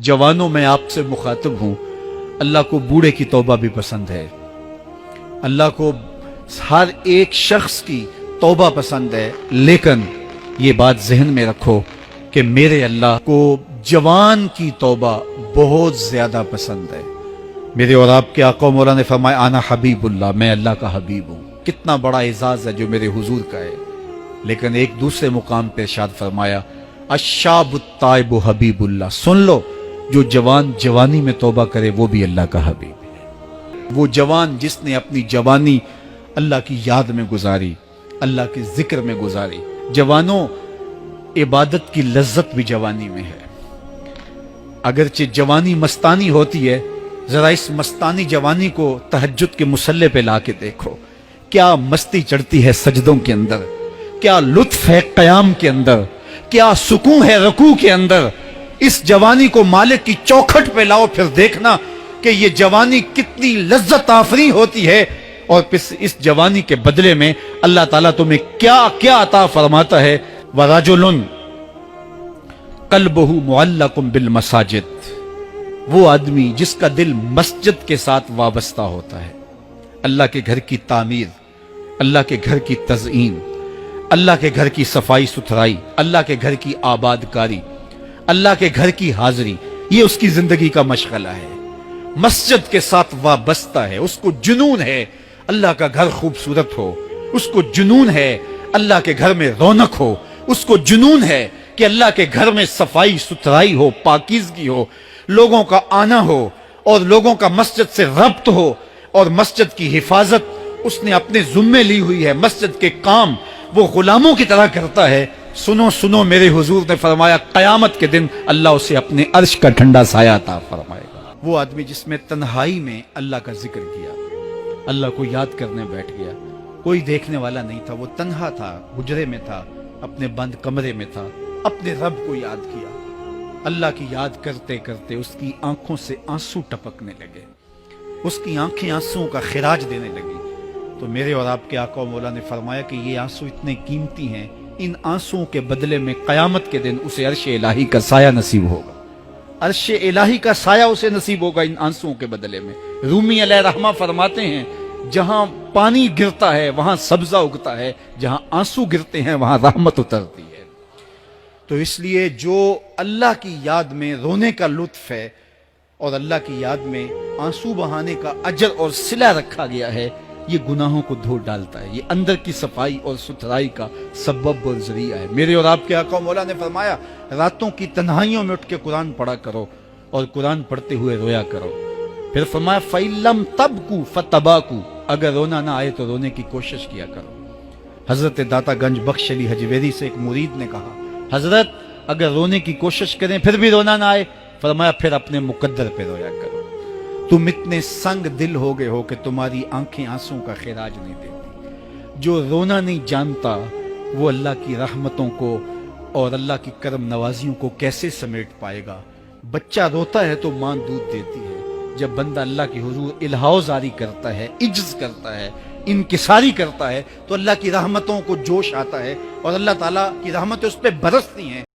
जवानों में आपसे मुखातिब हूँ, अल्लाह को बूढ़े की तौबा भी पसंद है, अल्लाह को हर एक शख्स की तौबा पसंद है, लेकिन ये बात जहन में रखो कि मेरे अल्लाह को जवान की तौबा बहुत ज्यादा पसंद है। मेरे और आपके आका मौला ने फरमाया आना हबीबुल्लाह, मैं अल्लाह का हबीब हूँ। कितना बड़ा एजाज है जो मेरे हुजूर का है। लेकिन एक दूसरे मुकाम पे इरशाद फरमाया अशाबुत ताइबु हबीबुल्लाह, सुन लो जो जवान जवानी में तौबा करे वो भी अल्लाह का हबीब है। वो जवान जिसने अपनी जवानी अल्लाह की याद में गुजारी, अल्लाह के जिक्र में गुजारी। जवानों, इबादत की लज्जत भी जवानी में है। अगरचे जवानी मस्तानी होती है, जरा इस मस्तानी जवानी को तहज्जुद के मुसल्ले पे लाके देखो, क्या मस्ती चढ़ती है सजदों के अंदर, क्या लुत्फ है कयाम के अंदर, क्या सुकून है रुकू के अंदर। इस जवानी को मालिक की चौखट पे लाओ, फिर देखना कि ये जवानी कितनी लज्जत आफरी होती है। और फिर इस जवानी के बदले में अल्लाह ताला तुम्हें क्या क्या अता फरमाता है। वराजुलुन कल्बहु मुअल्लकुम बिल मसाजिद, वो आदमी जिसका दिल मस्जिद के साथ वाबस्ता होता है। अल्लाह के घर की तामीर, अल्लाह के घर की तज़ईन, अल्लाह के घर की सफाई सुथराई, अल्लाह के घर की आबादकारी, अल्लाह के घर की हाजिरी, ये उसकी जिंदगी का मशगला है। मस्जिद के साथ वाबस्ता है, उसको जुनून है अल्लाह का घर खूबसूरत हो, उसको जुनून है अल्लाह के घर में रौनक हो, उसको जुनून है कि अल्लाह के घर में सफाई सुथराई हो, पाकीज़गी हो, लोगों का आना हो और लोगों का मस्जिद से रब्त हो और मस्जिद की हिफाजत उसने अपने जुम्मे ली हुई है। मस्जिद के काम वो गुलामों की तरह करता है। सुनो सुनो, मेरे हुजूर ने फरमाया कयामत के दिन अल्लाह उसे अपने अर्श का ठंडा साया अता फरमाएगा। वो आदमी जिसमें तन्हाई में अल्लाह का जिक्र किया, अल्लाह को याद करने बैठ गया, कोई देखने वाला नहीं था, वो तन्हा था, हुजरे में था, अपने बंद कमरे में था, अपने रब को याद किया। अल्लाह की याद करते करते उसकी आंखों से आंसू टपकने लगे, उसकी आंखें आंसुओं का खिराज देने लगी। तो मेरे और आपके आका मौला ने फरमाया कि ये आंसू इतने कीमती हैं, इन आंसुओं के बदले में कयामत के दिन उसे अर्श इलाही का साया नसीब होगा। अर्श इलाही का साया उसे नसीब होगा इन आंसुओं के बदले में। रूमी अलैहि रहमा फरमाते हैं जहां पानी गिरता है वहां सब्जा उगता है, जहां आंसू गिरते हैं वहां रहमत उतरती है। तो इसलिए जो अल्लाह की याद में रोने का लुत्फ है और अल्लाह की याद में आंसू बहाने का अजर और सिला रखा गया है, ये गुनाहों को धो डालता है, ये अंदर की सफाई और सुथराई का सबब और जरिया है। मेरे और आपके आका मौला ने फरमाया रातों की तन्हाइयों में उठ के कुरान पढ़ा करो और कुरान पढ़ते हुए रोया करो। फिर फरमाया फ़इल्लम तबकू फतबाकू, अगर रोना ना आए तो रोने की कोशिश किया करो। हजरत दाता गंज बख्श अली हजवेरी से एक मुरीद ने कहा हजरत अगर रोने की कोशिश करें फिर भी रोना ना आए, फरमाया फिर अपने मुकद्दर पे रोया करो। तुम इतने संग दिल हो गए हो कि तुम्हारी आंखें आंसू का खिराज नहीं देती। जो रोना नहीं जानता वो अल्लाह की रहमतों को और अल्लाह की करम नवाजियों को कैसे समेट पाएगा। बच्चा रोता है तो मां दूध देती है। जब बंदा अल्लाह की हुजूर इल्हाओ जारी करता है, इज्ज करता है, इनकिसारी करता है, तो अल्लाह की रहमतों को जोश आता है और अल्लाह ताला की रहमतें उस पर बरसती हैं।